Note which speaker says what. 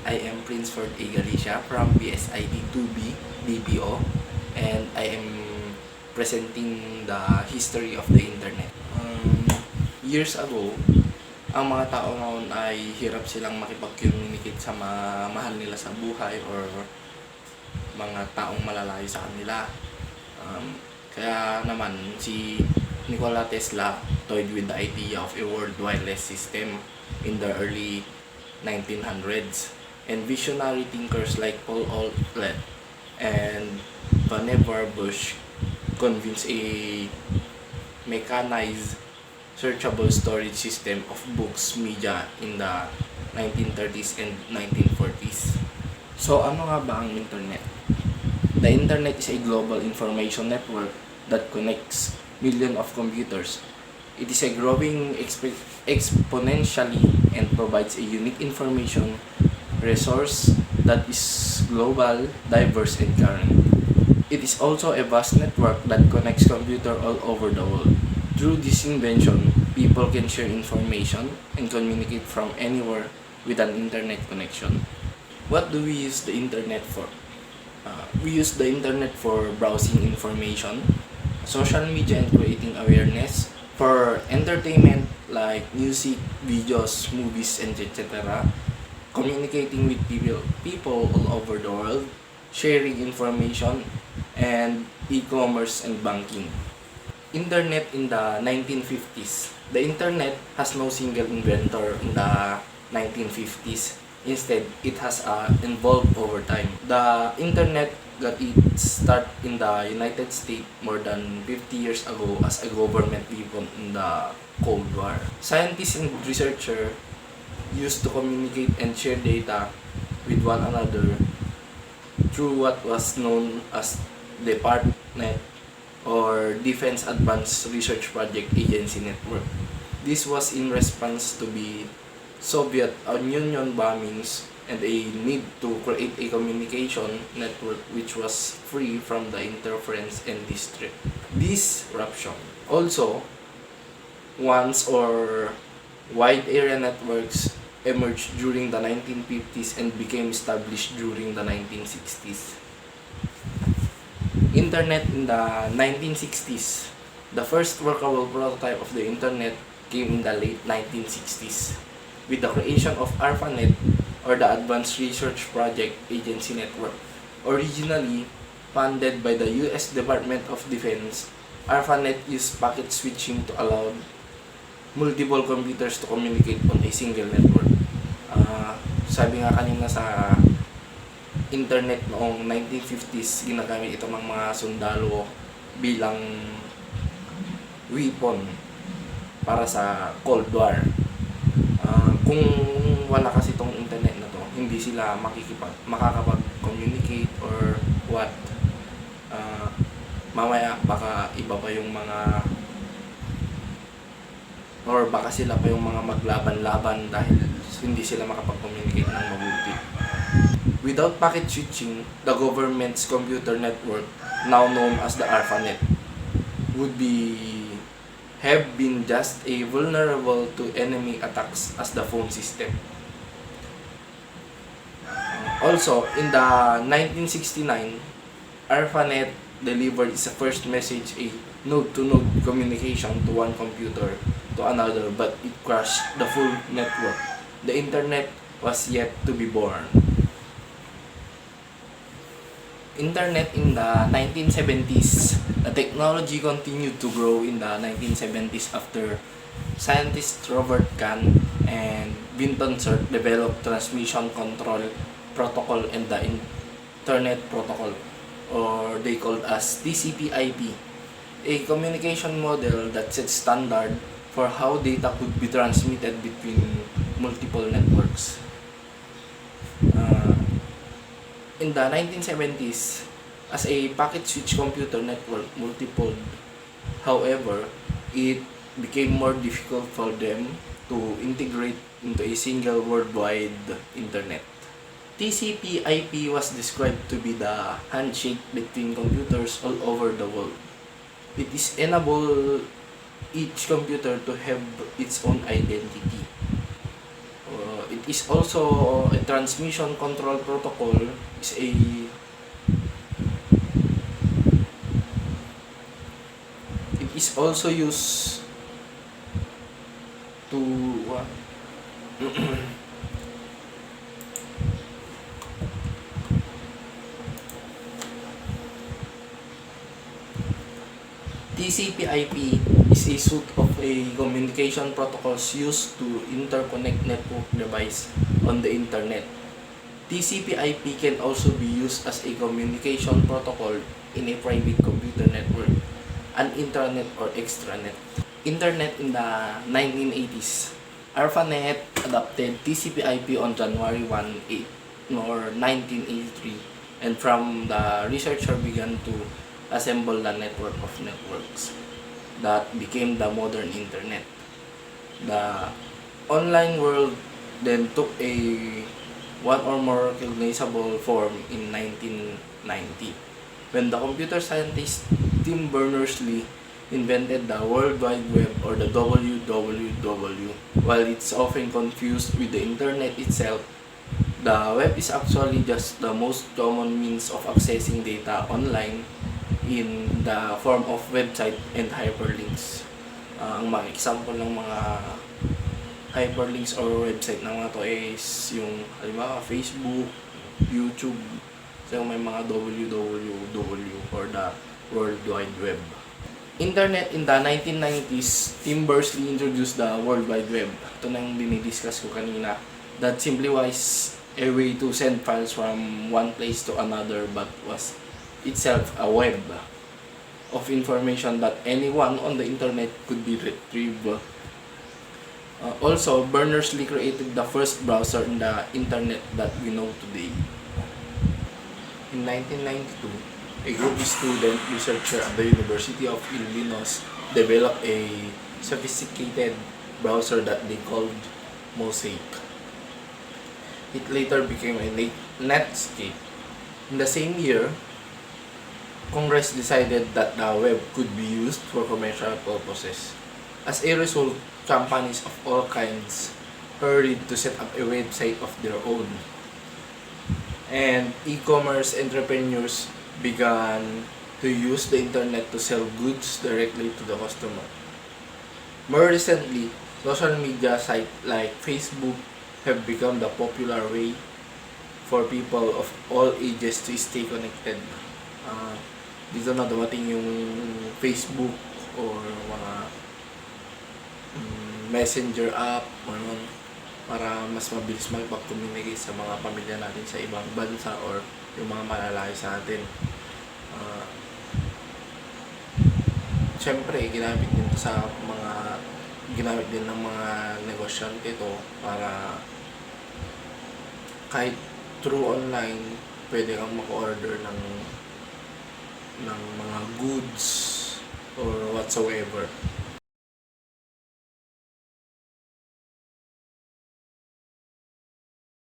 Speaker 1: I am Prince Ford A. Galicia from BSID 2B DPO, and I am presenting the history of the internet. Years ago, ang mga tao noon ay hirap silang makipag-communicate sa mga mahal nila sa buhay or mga taong malalayo sa kanila. Kaya naman si Nikola Tesla toyed with the idea of a world wireless system in the early 1900s, and visionary thinkers like Paul Outlet and Vannevar Bush convinced a mechanized searchable storage system of books media in the 1930s and 1940s. So ano nga ba ang internet? The internet is a global information network that connects millions of computers. It is a growing exponentially and provides a unique information resource that is global, diverse, and current. It is also a vast network that connects computers all over the world. Through this invention, people can share information and communicate from anywhere with an internet connection. What do we use the internet for? We use the internet for browsing information, social media, and creating awareness, for entertainment like music, videos, movies, and etc., communicating with people all over the world, sharing information, and e-commerce and banking. Internet in the 1950s. The internet has no single inventor in the 1950s. Instead, it has evolved over time. The internet got its start in the United States more than 50 years ago as a government weapon in the Cold War. Scientists and researchers used to communicate and share data with one another through what was known as DARPANET or Defense Advanced Research Project Agency Network. This was in response to the Soviet Union bombings and a need to create a communication network which was free from the interference and disruption. Also, once or wide area networks emerged during the 1950s and became established during the 1960s. Internet in the 1960s. The first workable prototype of the internet came in the late 1960s with the creation of ARPANET or the Advanced Research Project Agency Network. Originally funded by the US Department of Defense, ARPANET used packet switching to allow multiple computers to communicate on a single network. Sabi nga kanina sa internet noong 1950s, ginagamit ito ng mga sundalo bilang weapon para sa Cold War. Kung wala kasi itong internet na to, hindi sila makakapag-communicate or what. Mamaya baka iba pa yung mga, or baka sila pa yung mga maglaban-laban dahil hindi sila makapag-communicate ng mabuti. Without packet switching, the government's computer network, now known as the ARPANET, would have been just as vulnerable to enemy attacks as the phone system. Also, in the 1969, ARPANET delivered its first message, a node-to-node communication to one computer to another, but it crashed the full network. The internet was yet to be born. Internet in the 1970s. The technology continued to grow in the 1970s after scientists Robert Kahn and Vinton Cerf developed transmission control protocol and the Internet Protocol, or they called as TCP/IP, a communication model that sets standard for how data could be transmitted between multiple networks. In the 1970s, as a packet switch computer network multipled. However, it became more difficult for them to integrate into a single worldwide internet. TCP/IP was described to be the handshake between computers all over the world. It is enable each computer to have its own identity. It is also a transmission control protocol. Is a It is also used to TCP/IP is a suite of communication protocols used to interconnect network device on the internet. TCP/IP can also be used as a communication protocol in a private computer network, an intranet or extranet. Internet in the 1980s. ARPANET adopted TCP/IP on January 1983, and from the researcher began to assemble the network of networks that became the modern internet. The online world then took a one or more recognizable form in 1990 when the computer scientist Tim Berners-Lee invented the World Wide Web, or the WWW. While it's often confused with the internet itself, the web is actually just the most common means of accessing data online in the form of website and hyperlinks. Ang mga example ng mga hyperlinks or website na mga to is yung halimbawa Facebook, YouTube, so may mga www or the World Wide Web. Internet in the 1990s, Tim Berners-Lee introduced the World Wide Web. Ito na yung dinidiscuss ko kanina. That simplifies a way to send files from one place to another, but was itself a web of information that anyone on the internet could be retrieved. Also, Berners-Lee created the first browser in the internet that we know today. In 1992, a group of student researchers at the University of Illinois developed a sophisticated browser that they called Mosaic. It later became a Netscape. In the same year, Congress decided that the web could be used for commercial purposes. As a result, companies of all kinds hurried to set up a website of their own. And e-commerce entrepreneurs began to use the internet to sell goods directly to the customer. More recently, social media sites like Facebook have become the popular way for people of all ages to stay connected. Dito na dumating yung Facebook or mga messenger app para mas mabilis makipag-communicate sa mga pamilya natin sa ibang bansa or yung mga malalayo sa atin. Siyempre, ginamit din ng mga negosyante ito para kahit through online pwede kang mag-order ng mga goods or whatsoever.